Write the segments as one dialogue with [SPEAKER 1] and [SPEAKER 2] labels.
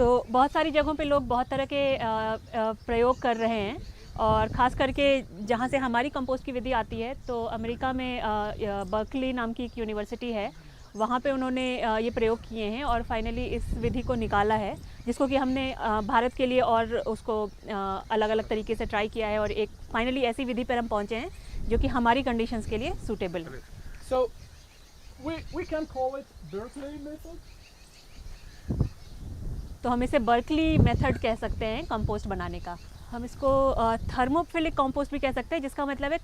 [SPEAKER 1] तो बहुत सारी जगहों पे लोग बहुत तरह के प्रयोग कर रहे हैं और ख़ास करके जहाँ से हमारी कंपोस्ट की विधि आती है, तो अमेरिका में बर्कली नाम की एक यूनिवर्सिटी है, वहाँ पे उन्होंने ये प्रयोग किए हैं और फाइनली इस विधि को निकाला है, जिसको कि हमने भारत के लिए और उसको अलग अलग तरीके से ट्राई किया है और एक फाइनली ऐसी विधि पर हम पहुँचे हैं जो कि हमारी कंडीशंस के लिए सूटेबल है।
[SPEAKER 2] So we can call it Berkeley method.
[SPEAKER 1] तो हम इसे बर्कली मेथड कह सकते हैं कंपोस्ट बनाने का। हम इसको थर्मोफिलिक कंपोस्ट भी कह सकते हैं, जिसका मतलब है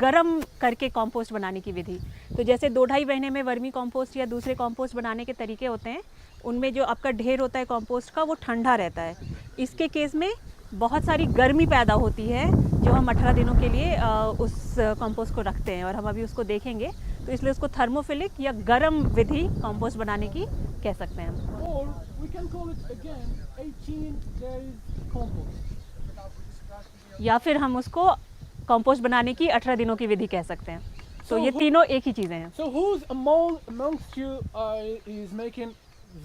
[SPEAKER 1] गरम करके कंपोस्ट बनाने की विधि। तो जैसे 2-2.5 महीने में वर्मी कंपोस्ट या दूसरे कंपोस्ट बनाने के तरीके होते हैं, उनमें जो आपका ढेर होता है कंपोस्ट का वो ठंडा रहता है। इसके केस में बहुत सारी गर्मी पैदा होती है जो हम 18 दिनों के लिए उस कंपोस्ट को रखते हैं और हम अभी उसको देखेंगे। तो इसलिए उसको थर्मोफिलिक या गर्म विधि कंपोस्ट बनाने की कह सकते हैं हम।
[SPEAKER 2] Or we can call it again 18 days compost.
[SPEAKER 1] या फिर हम उसको कंपोस्ट बनाने की 18 दिनों की विधि कह सकते हैं। तो ये तीनों एक ही चीज़ें हैं।
[SPEAKER 2] So who's amongst you is making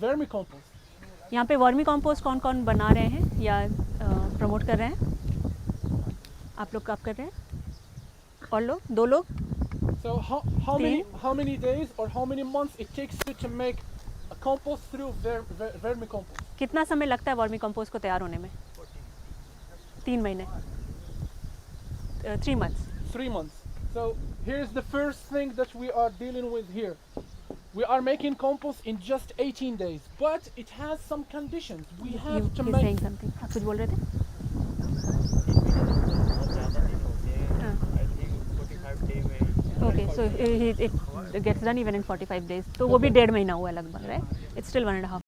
[SPEAKER 2] vermicompost?
[SPEAKER 1] यहाँ पे वर्मी कंपोस्ट कौन कौन बना रहे हैं या प्रमोट कर रहे हैं? आप लोग कब कर रहे हैं? और लोग? 2 लोग?
[SPEAKER 2] So how many days or how many months it takes you to make a compost through vermicompost?
[SPEAKER 1] कितना समय लगता है वर्मी कंपोस्ट को तैयार होने में? 3 महीने। 3 months.
[SPEAKER 2] 3 months. So here's the first thing that we are dealing with here. We are making compost in just 18 days, but it has some conditions. We have to
[SPEAKER 1] He's
[SPEAKER 2] make.
[SPEAKER 1] saying something. आप कुछ बोल रहे थे? Okay, so it gets done even in 45 days. तो वो भी 1.5 महीना हुआ लगभग, right? It's still 1.5.